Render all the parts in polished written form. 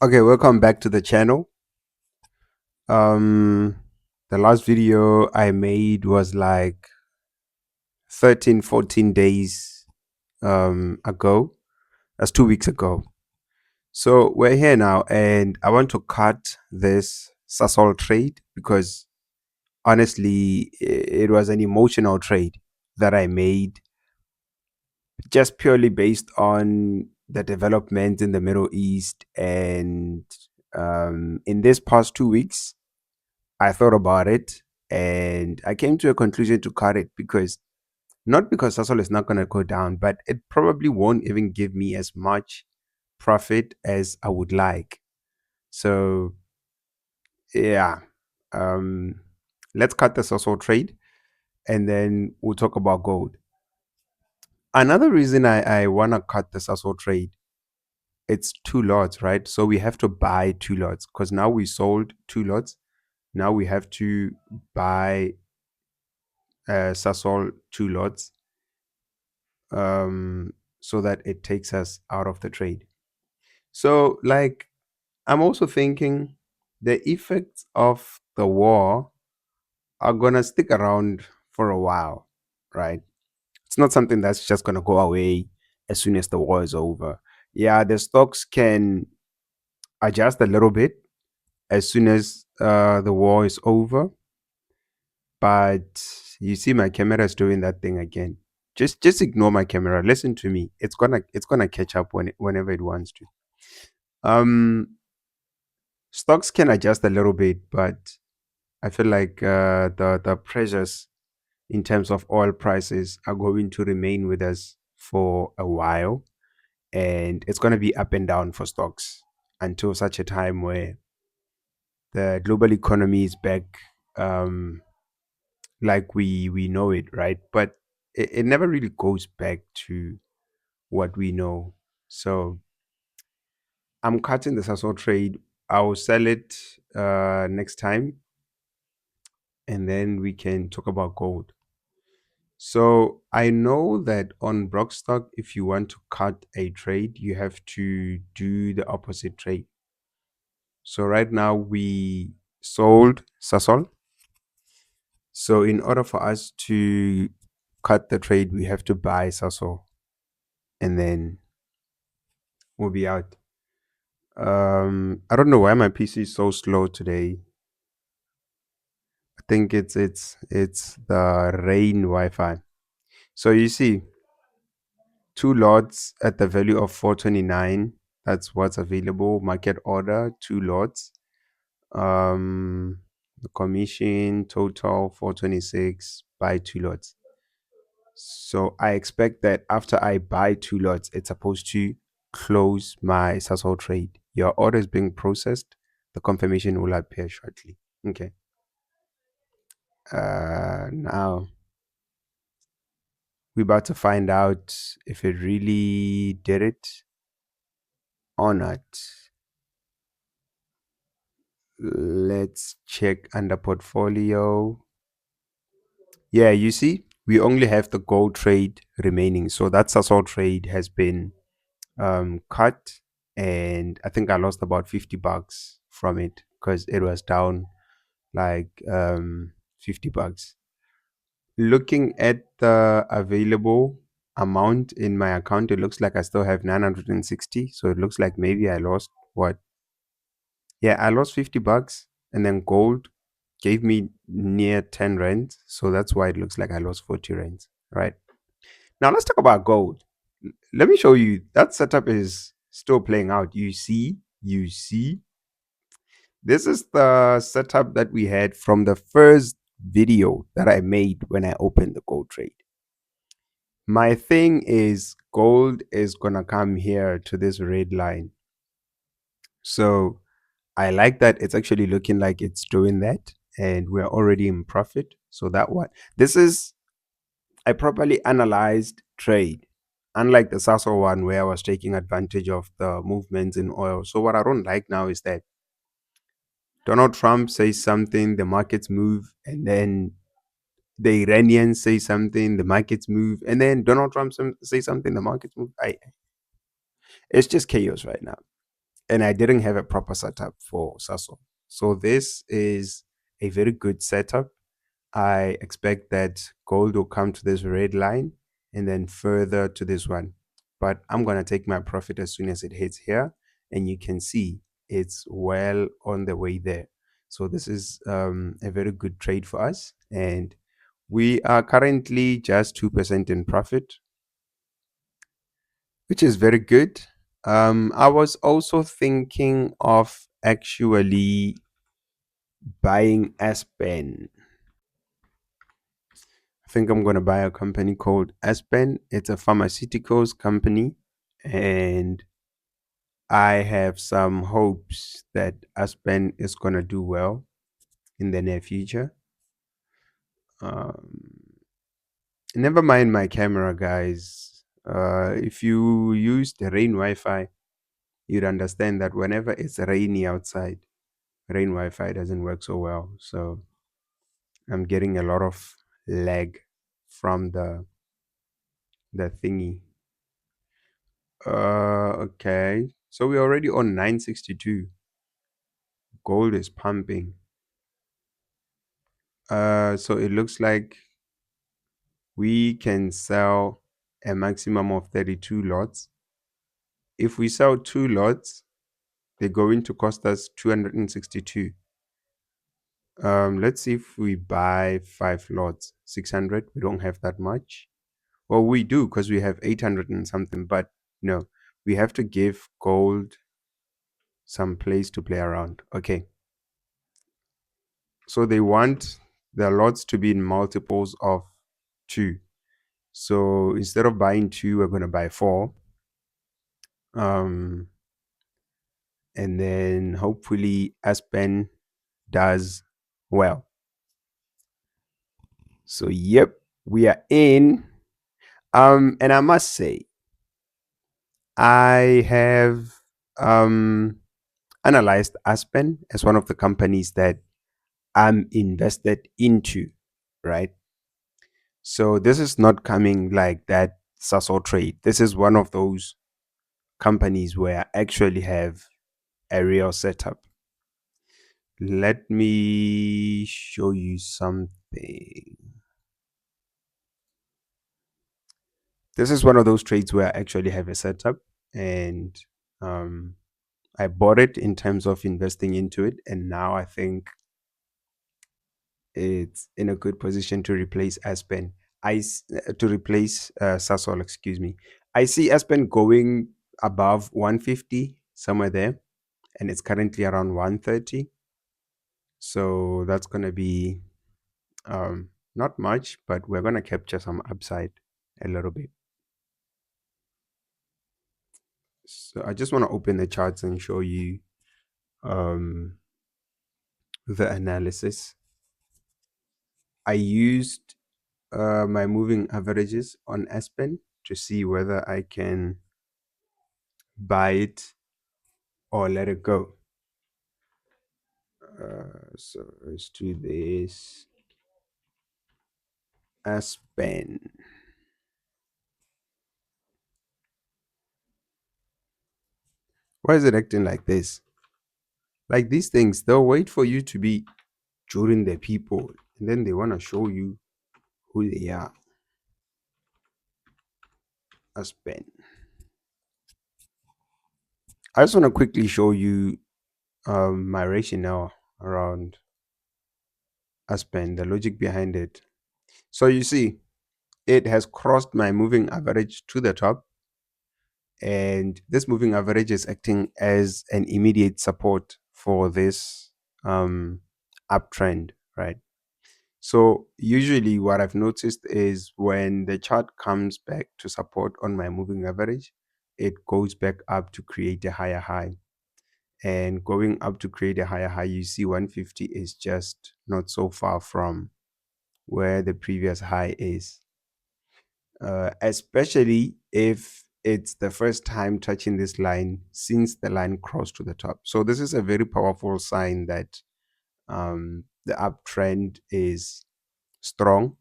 Okay, welcome back to the channel. Um the last video I made was like 13, 14 days ago. That's 2 weeks ago. So we're here now and I want to cut this Sasol trade because honestly it was an emotional trade that I made just purely based on the development in the Middle East and in this past 2 weeks I thought about it and I came to a conclusion to cut it because not because Sasol is not going to go down, but it probably won't even give me as much profit as I would like. So, yeah, um, let's cut the Sasol trade and then we'll talk about gold. Another reason I want to cut the Sasol trade, it's two lots, right? So we have to buy two lots because now we sold two lots. Now we have to buy Sasol two lots so that it takes us out of the trade. So, like, I'm also thinking the effects of the war are gonna stick around for a while, right? It's not something that's just gonna go away as soon as the war is over. Yeah, the stocks can adjust a little bit as soon as the war is over, but you see my camera is doing that thing again. Just ignore my camera. Listen to me. It's gonna catch up whenever it wants to. Um, Stocks can adjust a little bit, but I feel like the pressures in terms of oil prices are going to remain with us for a while, and it's gonna be up and down for stocks until such a time where the global economy is back, um, like we know it, right? But it never really goes back to what we know. So I'm cutting the Sasol trade. I will sell it next time, and then we can talk about gold. So I know that on Brockstock, if you want to cut a trade, you have to do the opposite trade. So right now we sold Sasol. So in order for us to cut the trade, we have to buy Sasol, and then we'll be out. I don't know why my PC is so slow today. I think it's the rain Wi-Fi. So you see, two lots at the value of 429. That's what's available. Market order, two lots. The commission total 426. Buy two lots. So I expect that after I buy two lots, it's supposed to close my Sasol trade. Your order is being processed. The confirmation will appear shortly. Okay. Now we're about to find out if it really did it or not. Let's check under portfolio. Yeah, you see, we only have the gold trade remaining. So that Sasol trade has been cut, and I think I lost about $50 from it because it was down like $50. Looking at the available amount in my account, it looks like I still have 960. So it looks like maybe I lost what? Yeah, I lost $50, and then gold gave me near 10 rand. So that's why it looks like I lost 40 rand, right? Now let's talk about gold. Let me show you that setup is still playing out. You see, this is the setup that we had from the first video that I made when I opened the gold trade. My thing is gold is gonna come here to this red line. So I like that it's actually looking like it's doing that, and we're already in profit. So that one, this is a properly analyzed trade, unlike the Sasol one where I was taking advantage of the movements in oil. So what I don't like now is that Donald Trump says something, the markets move, and then the Iranians say something, the markets move, and then Donald Trump say something, the markets move. It's just chaos right now. and I didn't have a proper setup for Sasol. So this is a very good setup. I expect that gold will come to this red line and then further to this one. But I'm going to take my profit as soon as it hits here. And you can see it's well on the way there. So this is a very good trade for us. And we are currently just 2% in profit, which is very good. I was also thinking of actually buying Aspen. I think I'm going to buy a company called Aspen. It's a pharmaceuticals company, and I have some hopes that Aspen is going to do well in the near future. Um, Never mind my camera, guys. If you use the rain Wi-Fi, you'd understand that whenever it's rainy outside, rain Wi-Fi doesn't work so well. So I'm getting a lot of lag from the thingy. Okay. So we're already on 962. Gold is pumping. So it looks like we can sell a maximum of 32 lots. If we sell 2 lots, they're going to cost us 262. Let's see if we buy 5 lots, 600. We don't have that much. Well, we do because we have 800 and something, but no, we have to give gold some place to play around. Okay. So they want the lots to be in multiples of 2. So instead of buying 2, we're going to buy 4. Um, and then hopefully Aspen does well. So yep, we are in. And I must say, I have analyzed Aspen as one of the companies that I'm invested into, right? So this is not coming like that Sasol trade. This is one of those companies where I actually have a real setup. Let me show you something. This is one of those trades where I actually have a setup, and um, I bought it in terms of investing into it, and now I think it's in a good position to replace Aspen. To replace Sasol, excuse me. I see Aspen going above 150 somewhere there, and it's currently around 130. So that's gonna be not much, but we're gonna capture some upside a little bit. So I just want to open the charts and show you um, the analysis. I used my moving averages on Aspen to see whether I can buy it or let it go. So let's do this. Aspen. Why is it acting like this? Like these things, they'll wait for you to be during the people, and then they want to show you who they are. Aspen. I just want to quickly show you my rationale around Aspen, the logic behind it. So you see, it has crossed my moving average to the top, and this moving average is acting as an immediate support for this uptrend, right? So usually what I've noticed is when the chart comes back to support on my moving average, it goes back up to create a higher high. And going up to create a higher high, you see 150 is just not so far from where the previous high is. Especially if it's the first time touching this line since the line crossed to the top. So this is a very powerful sign that the uptrend is strong.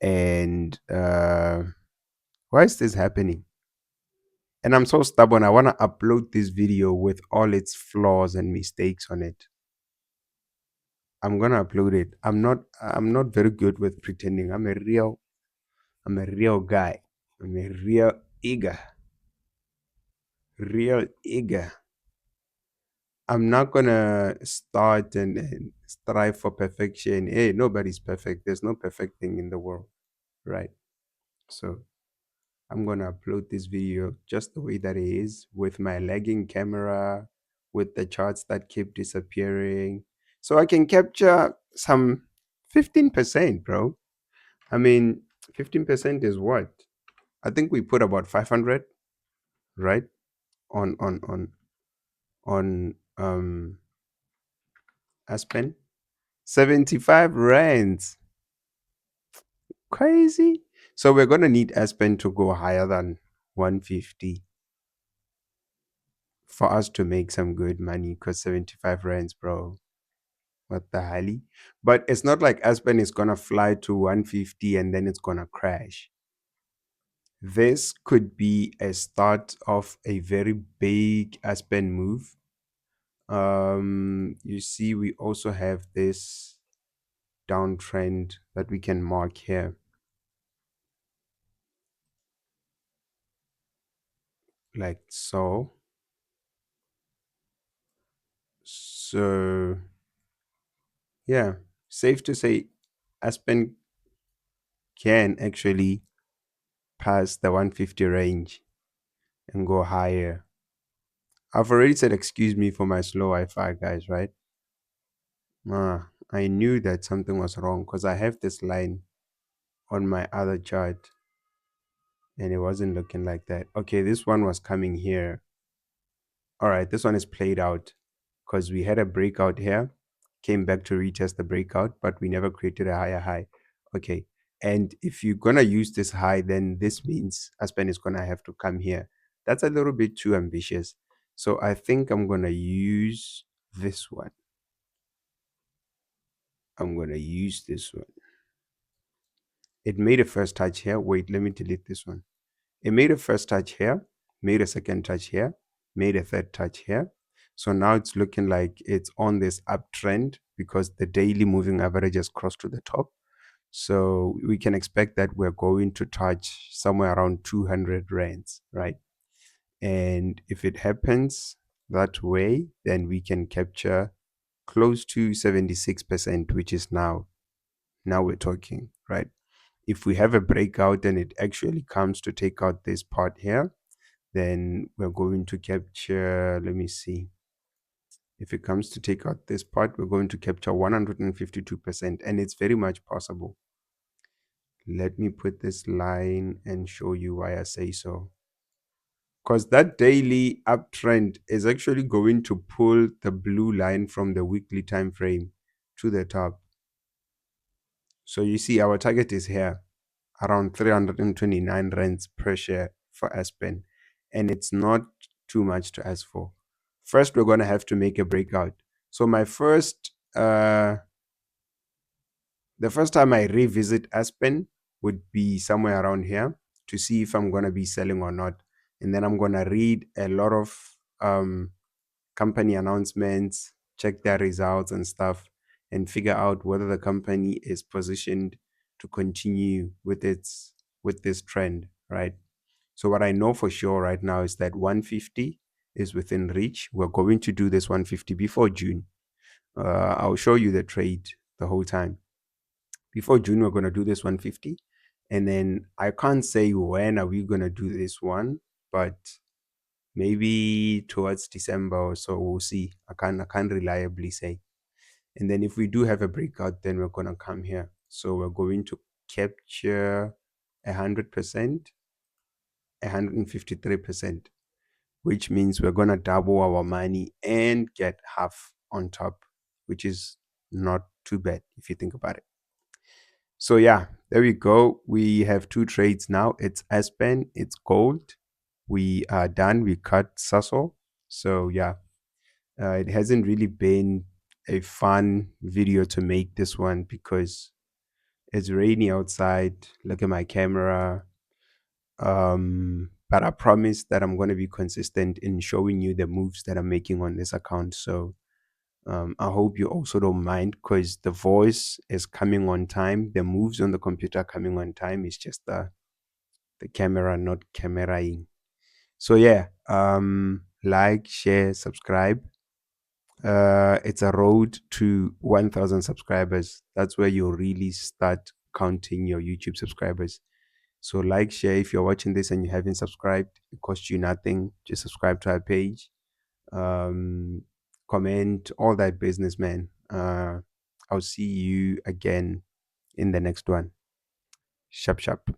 And why is this happening? And I'm so stubborn. I want to upload this video with all its flaws and mistakes on it. I'm gonna upload it. I'm not very good with pretending. I'm a real guy. I'm a real eager. I'm not gonna start and strive for perfection. Hey, nobody's perfect. There's no perfect thing in the world, right? So I'm gonna upload this video just the way that it is, with my lagging camera, with the charts that keep disappearing, so I can capture some 15%, bro. I mean, 15% is what? I think we put about 500, right? On Aspen. 75 rands. Crazy. So we're gonna need Aspen to go higher than 150 for us to make some good money, because 75 rands, bro. What the hell? But it's not like Aspen is gonna fly to 150 and then it's gonna crash. This could be a start of a very big Aspen move. You see, we also have this downtrend that we can mark here, like so. So yeah, safe to say Aspen can actually pass the 150 range and go higher. I've already said excuse me for my slow Wi-Fi, guys, right? I knew that something was wrong because I have this line on my other chart and it wasn't looking like that. Okay, this one was coming here. All right, this one is played out because we had a breakout here, came back to retest the breakout, but we never created a higher high. Okay, and if you're gonna use this high, then this means Aspen is gonna have to come here. That's a little bit too ambitious. So I think I'm gonna use this one. I'm gonna use this one. It made a first touch here. Wait, let me delete this one. It made a first touch here, made a second touch here, made a third touch here. So now it's looking like it's on this uptrend because the daily moving average has crossed to the top. So we can expect that we're going to touch somewhere around 200 rands, right? And if it happens that way, then we can capture close to 76%, which is now we're talking, right? If we have a breakout and it actually comes to take out this part here, then we're going to capture, let me see. If it comes to take out this part, we're going to capture 152%, and it's very much possible. Let me put this line and show you why I say so. Because that daily uptrend is actually going to pull the blue line from the weekly time frame to the top. So you see our target is here, around 329 rands per share for Aspen, and it's not too much to ask for. First, we're going to have to make a breakout. So the first time I revisit Aspen would be somewhere around here to see if I'm going to be selling or not. And then I'm going to read a lot of company announcements, check their results and stuff, and figure out whether the company is positioned to continue with this trend, right? So what I know for sure right now is that 150 is within reach. We're going to do this 150 before June. I'll show you the trade the whole time. Before June, we're going to do this 150. And then I can't say when are we going to do this one, but maybe towards December or so, we'll see. I can't reliably say. And then if we do have a breakout, then we're going to come here. So we're going to capture 100%, 153%, which means we're going to double our money and get half on top, which is not too bad if you think about it. So yeah, there we go. We have two trades now. It's Aspen, it's gold. We are done. We cut Sasol. So yeah, it hasn't really been a fun video to make this one because it's rainy outside. Look at my camera. but I promise that I'm going to be consistent in showing you the moves that I'm making on this account. So I hope you also don't mind, because the voice is coming on time. The moves on the computer are coming on time. It's just the camera not cameraing. So yeah, like, share, subscribe. It's a road to 1,000 subscribers. That's where you really start counting your YouTube subscribers. So like, share. If you're watching this and you haven't subscribed, it costs you nothing. Just subscribe to our page. Um, comment, all that business, man. I'll see you again in the next one. Sharp, sharp.